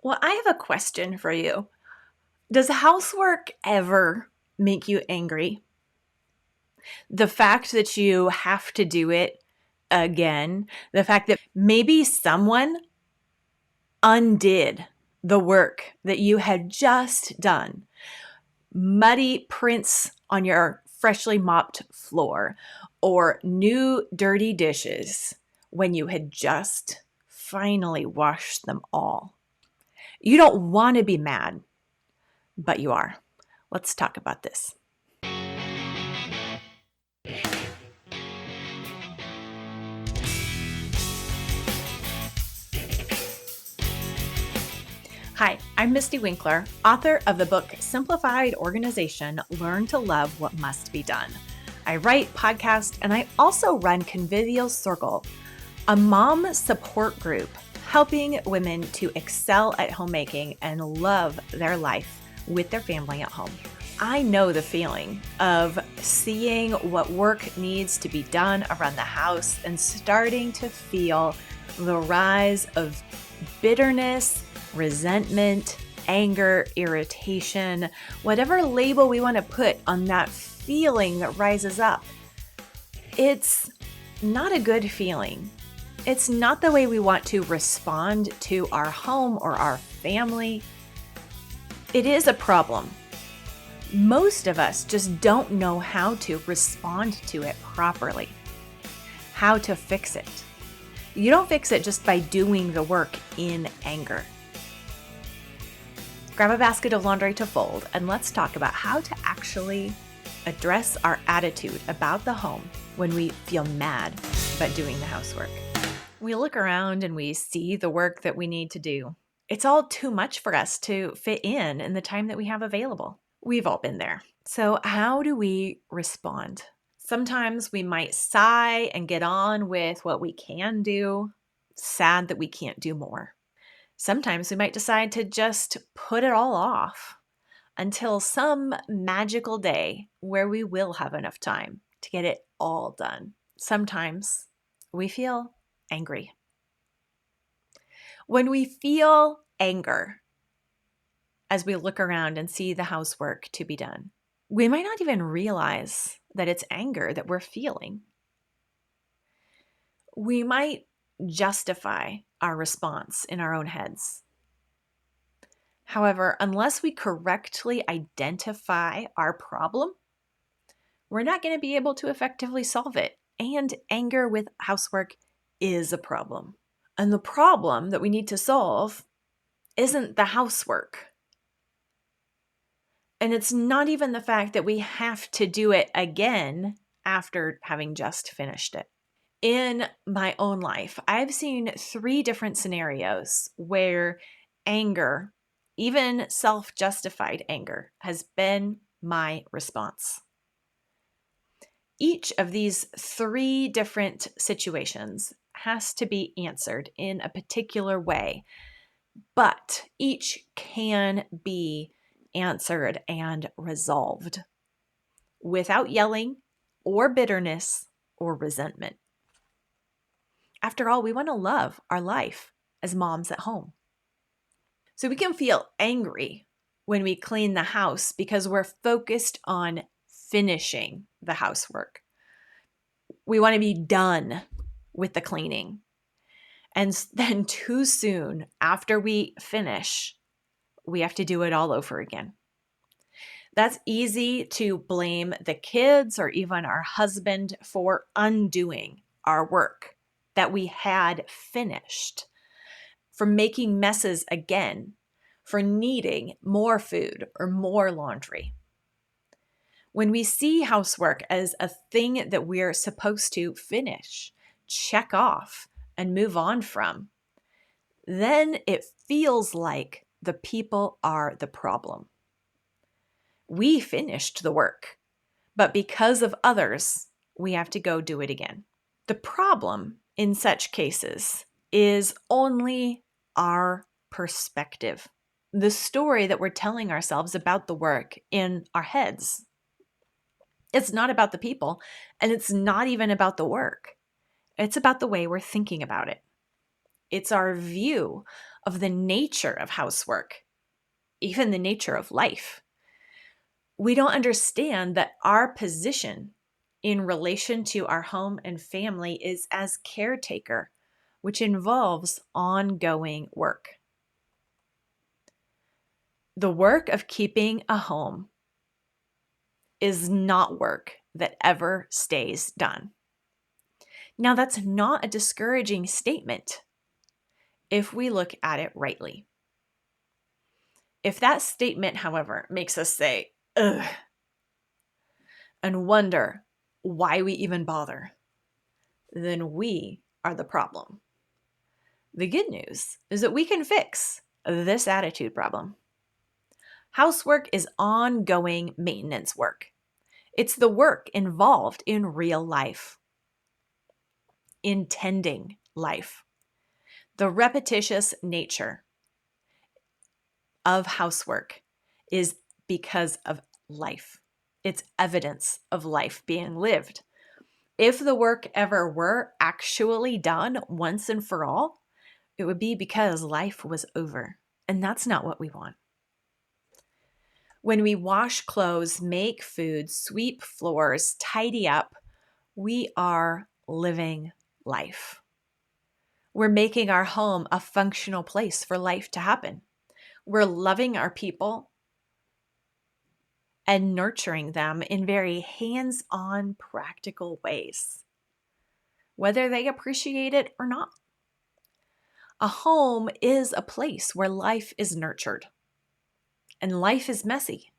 Well, I have a question for you. Does housework ever make you angry? The fact that you have to do it again, the fact that maybe someone undid the work that you had just done, muddy prints on your freshly mopped floor, or new dirty dishes when you had just finally washed them all. You don't want to be mad, but you are. Let's talk about this. Hi, I'm Mystie Winckler, author of the book Simplified Organization: Learn to Love What Must Be Done. I write, podcast, and I also run Convivial Circle, a mom support group helping women to excel at homemaking and love their life with their family at home. I know the feeling of seeing what work needs to be done around the house and starting to feel the rise of bitterness, resentment, anger, irritation, whatever label we want to put on that feeling that rises up. It's not a good feeling. It's not the way we want to respond to our home or our family. It is a problem. Most of us just don't know how to respond to it properly, how to fix it. You don't fix it just by doing the work in anger. Grab a basket of laundry to fold, and let's talk about how to actually address our attitude about the home when we feel mad about doing the housework. We look around and we see the work that we need to do. It's all too much for us to fit in the time that we have available. We've all been there. So how do we respond? Sometimes we might sigh and get on with what we can do, sad that we can't do more. Sometimes we might decide to just put it all off until some magical day where we will have enough time to get it all done. Sometimes we feel angry. When we feel anger, as we look around and see the housework to be done, we might not even realize that it's anger that we're feeling. We might justify our response in our own heads. However, unless we correctly identify our problem, we're not going to be able to effectively solve it. And anger with housework is a problem. And the problem that we need to solve isn't the housework. And it's not even the fact that we have to do it again after having just finished it. In my own life, I've seen 3 different scenarios where anger, even self-justified anger, has been my response. Each of these 3 different situations has to be answered in a particular way, but each can be answered and resolved without yelling or bitterness or resentment. After all, we want to love our life as moms at home. So we can feel angry when we clean the house because we're focused on finishing the housework. We want to be done with the cleaning. And then too soon after we finish, we have to do it all over again. That's easy to blame the kids or even our husband for undoing our work that we had finished, for making messes again, for needing more food or more laundry. When we see housework as a thing that we're supposed to finish, check off, and move on from, then it feels like the people are the problem. We finished the work, but because of others, we have to go do it again. The problem in such cases is only our perspective, the story that we're telling ourselves about the work in our heads. It's not about the people, and it's not even about the work. It's about the way we're thinking about it. It's our view of the nature of housework, even the nature of life. We don't understand that our position in relation to our home and family is as caretaker, which involves ongoing work. The work of keeping a home is not work that ever stays done. Now, that's not a discouraging statement if we look at it rightly. If that statement, however, makes us say, ugh, and wonder why we even bother, then we are the problem. The good news is that we can fix this attitude problem. Housework is ongoing maintenance work. It's the work involved in real life, in tending life. The repetitious nature of housework is because of life. It's evidence of life being lived. If the work ever were actually done once and for all, it would be because life was over. And that's not what we want. When we wash clothes, make food, sweep floors, tidy up, we are living life. We're making our home a functional place for life to happen. We're loving our people and nurturing them in very hands-on, practical ways, whether they appreciate it or not. A home is a place where life is nurtured, and life is messy.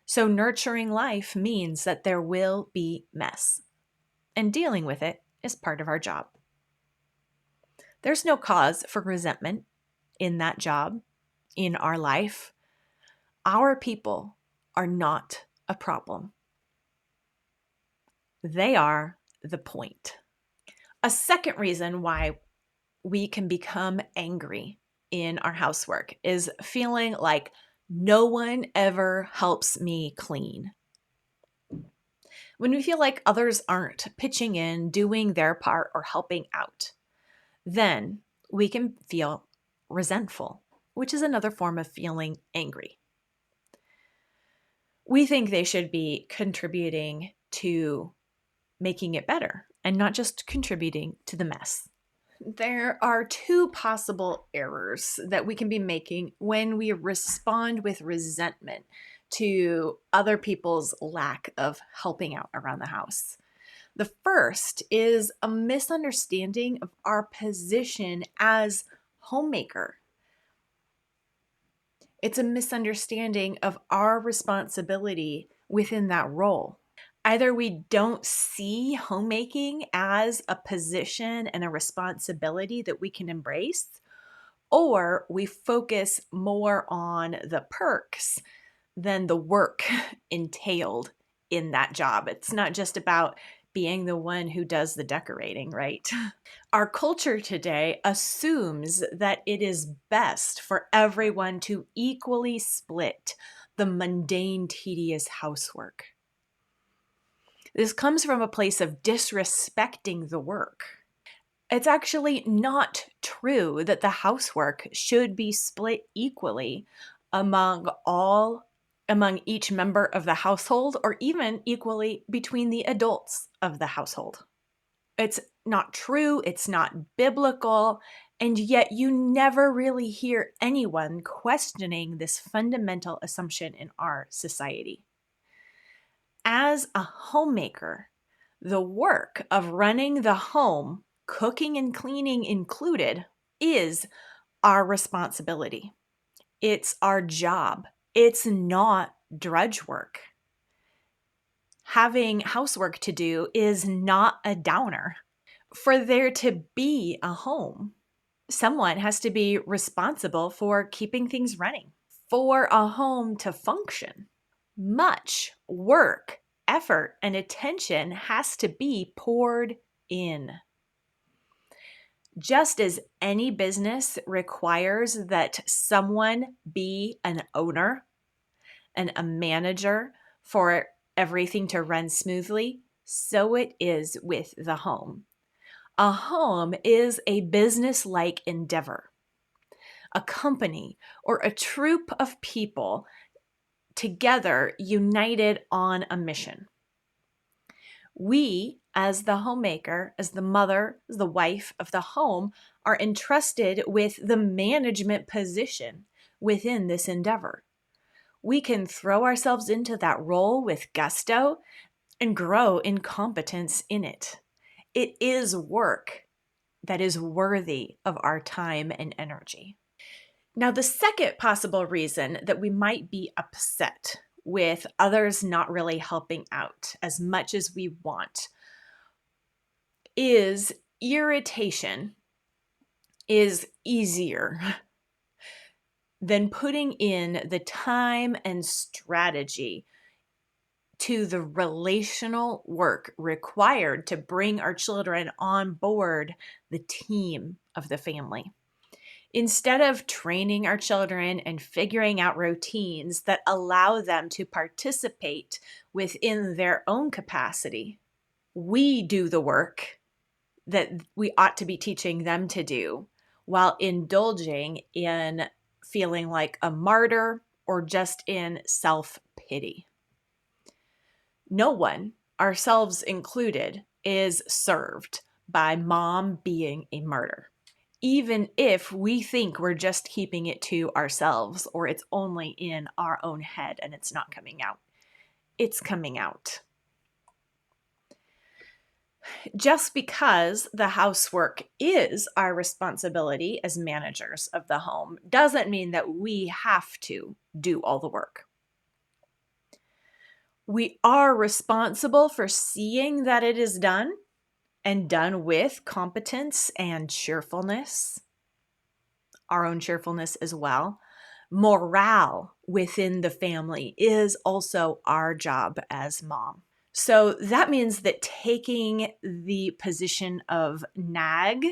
So nurturing life means that there will be mess, and dealing with it is part of our job. There's no cause for resentment in that job, in our life. Our people are not a problem. They are the point. A second reason why we can become angry in our housework is feeling like no one ever helps me clean. When we feel like others aren't pitching in, doing their part, or helping out, then we can feel resentful, which is another form of feeling angry. We think they should be contributing to making it better and not just contributing to the mess. There are two possible errors that we can be making when we respond with resentment to other people's lack of helping out around the house. The first is a misunderstanding of our position as homemaker. It's a misunderstanding of our responsibility within that role. Either we don't see homemaking as a position and a responsibility that we can embrace, or we focus more on the perks than the work entailed in that job. It's not just about being the one who does the decorating, right? Our culture today assumes that it is best for everyone to equally split the mundane, tedious housework. This comes from a place of disrespecting the work. It's actually not true that the housework should be split equally among each member of the household, or even equally between the adults of the household. It's not true, it's not biblical, and yet you never really hear anyone questioning this fundamental assumption in our society. As a homemaker, the work of running the home, cooking and cleaning included, is our responsibility. It's our job. It's not drudge work. Having housework to do is not a downer. For there to be a home, someone has to be responsible for keeping things running. For a home to function, much work, effort, and attention has to be poured in. Just as any business requires that someone be an owner and a manager for everything to run smoothly, so it is with the home. A home is a business-like endeavor. a company, or a troop of people together, united on a mission. We, as the homemaker, as the mother, as the wife of the home, are entrusted with the management position within this endeavor. We can throw ourselves into that role with gusto and grow in competence in it. It is work that is worthy of our time and energy. Now, the second possible reason that we might be upset with others not really helping out as much as we want is irritation is easier than putting in the time and strategy to the relational work required to bring our children on board the team of the family. Instead of training our children and figuring out routines that allow them to participate within their own capacity, we do the work that we ought to be teaching them to do while indulging in feeling like a martyr or just in self-pity. No one, ourselves included, is served by mom being a martyr, even if we think we're just keeping it to ourselves or it's only in our own head and it's not coming out. It's coming out. Just because the housework is our responsibility as managers of the home doesn't mean that we have to do all the work. We are responsible for seeing that it is done and done with competence and cheerfulness, our own cheerfulness as well. Morale within the family is also our job as mom. So that means that taking the position of nag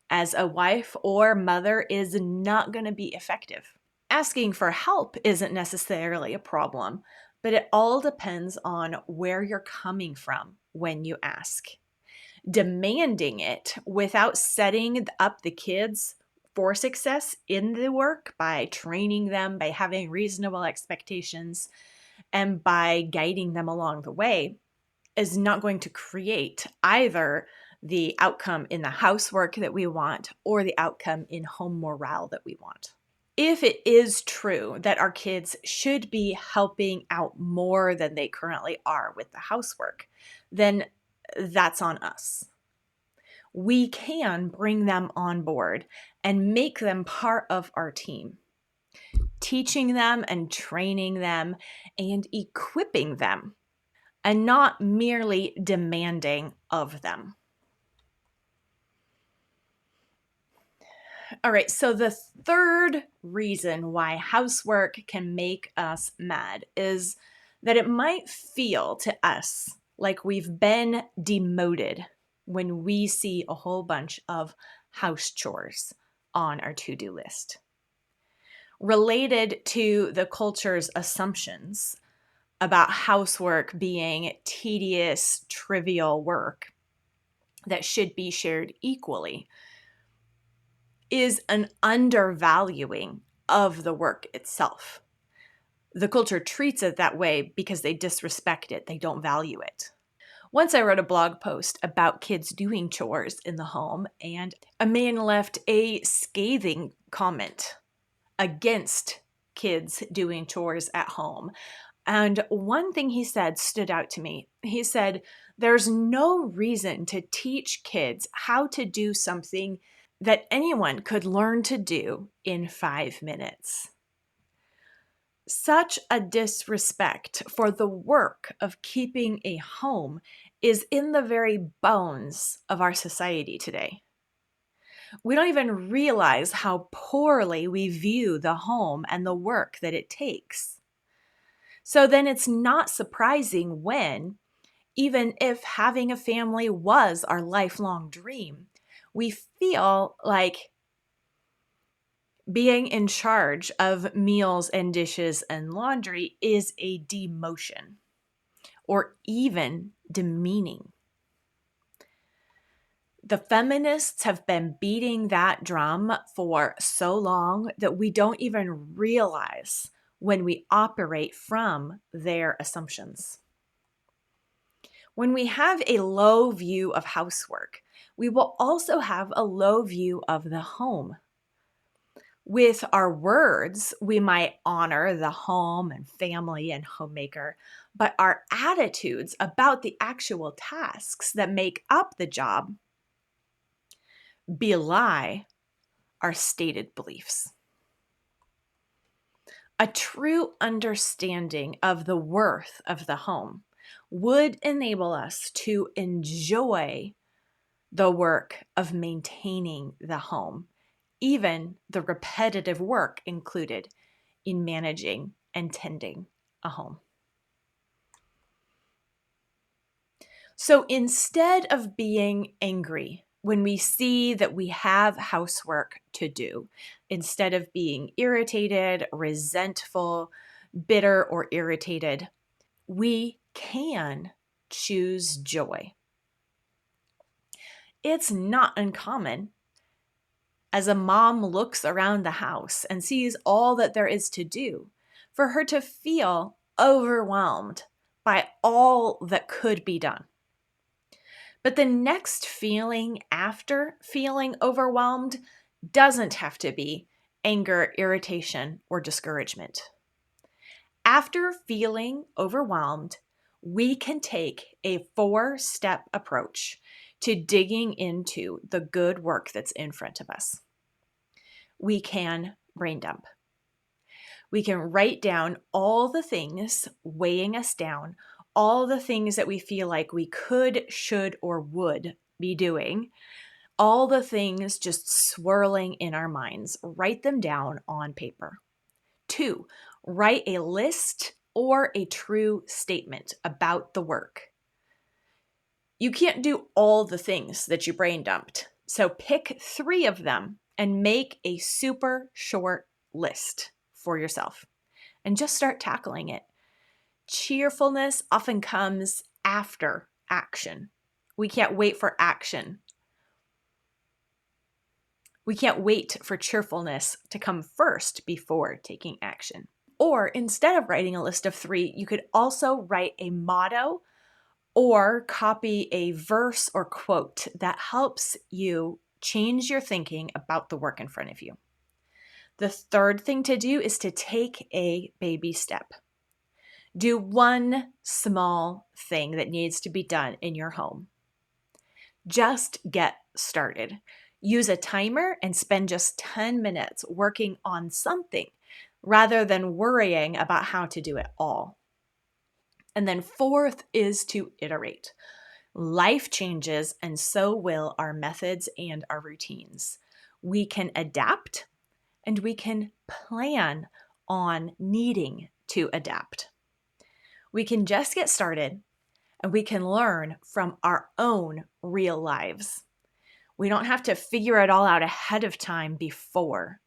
as a wife or mother is not going to be effective. Asking for help isn't necessarily a problem, but it all depends on where you're coming from when you ask. Demanding it without setting up the kids for success in the work by training them, by having reasonable expectations, and by guiding them along the way is not going to create either the outcome in the housework that we want or the outcome in home morale that we want. If it is true that our kids should be helping out more than they currently are with the housework, then that's on us. We can bring them on board and make them part of our team, teaching them and training them and equipping them, and not merely demanding of them. All right, so the third reason why housework can make us mad is that it might feel to us like we've been demoted when we see a whole bunch of house chores on our to-do list. Related to the culture's assumptions about housework being tedious, trivial work that should be shared equally is an undervaluing of the work itself. The culture treats it that way because they disrespect it. They don't value it. Once I wrote a blog post about kids doing chores in the home, and a man left a scathing comment against kids doing chores at home. And one thing he said stood out to me. He said, there's no reason to teach kids how to do something that anyone could learn to do in 5 minutes. Such a disrespect for the work of keeping a home is in the very bones of our society today. We don't even realize how poorly we view the home and the work that it takes. So then it's not surprising when, even if having a family was our lifelong dream, we feel like being in charge of meals and dishes and laundry is a demotion or even demeaning. The feminists have been beating that drum for so long that we don't even realize when we operate from their assumptions. When we have a low view of housework, we will also have a low view of the home. With our words, we might honor the home and family and homemaker, but our attitudes about the actual tasks that make up the job belie our stated beliefs. A true understanding of the worth of the home would enable us to enjoy the work of maintaining the home, even the repetitive work included in managing and tending a home. So instead of being angry when we see that we have housework to do, instead of being irritated, resentful, bitter, or irritated, we can choose joy. It's not uncommon as a mom looks around the house and sees all that there is to do for her to feel overwhelmed by all that could be done. But the next feeling after feeling overwhelmed doesn't have to be anger, irritation, or discouragement. After feeling overwhelmed, we can take a 4-step approach to digging into the good work that's in front of us. We can brain dump. We can write down all the things weighing us down, all the things that we feel like we could, should, or would be doing, all the things just swirling in our minds. Write them down on paper. 2, write a list or a true statement about the work. You can't do all the things that you brain dumped, so pick 3 of them and make a super short list for yourself and just start tackling it. Cheerfulness often comes after action. We can't wait for action. We can't wait for cheerfulness to come first before taking action. Or instead of writing a list of 3, you could also write a motto or copy a verse or quote that helps you change your thinking about the work in front of you. The third thing to do is to take a baby step. Do one small thing that needs to be done in your home. Just get started. Use a timer and spend just 10 minutes working on something rather than worrying about how to do it all. And then 4th is to iterate. Life changes, and so will our methods and our routines. We can adapt, and we can plan on needing to adapt. We can just get started, and we can learn from our own real lives. We don't have to figure it all out ahead of time before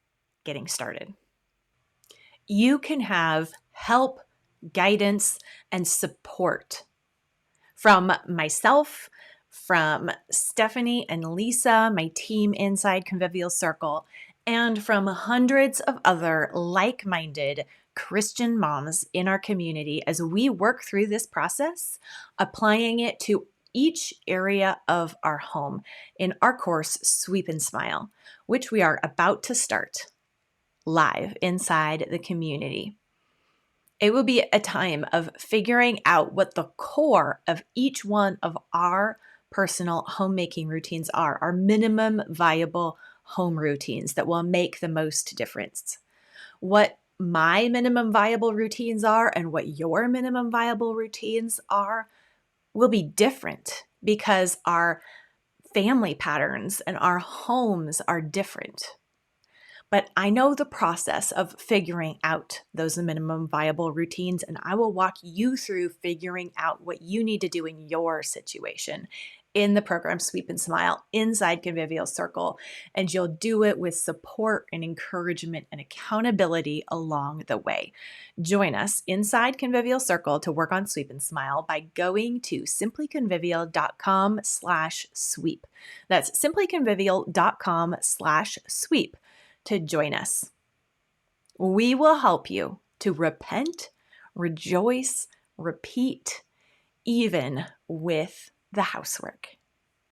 getting started. You can have help, guidance, and support from myself, from Stephanie and Lisa, my team inside Convivial Circle, and from hundreds of other like-minded Christian moms in our community as we work through this process, applying it to each area of our home in our course, Sweep and Smile, which we are about to start live inside the community. It will be a time of figuring out what the core of each one of our personal homemaking routines are, our minimum viable home routines that will make the most difference. What my minimum viable routines are and what your minimum viable routines are will be different because our family patterns and our homes are different. But I know the process of figuring out those minimum viable routines, and I will walk you through figuring out what you need to do in your situation in the program Sweep and Smile inside Convivial Circle, and you'll do it with support and encouragement and accountability along the way. Join us inside Convivial Circle to work on Sweep and Smile by going to simplyconvivial.com/sweep. That's simplyconvivial.com/sweep to join us. We will help you to repent, rejoice, repeat, even with the housework.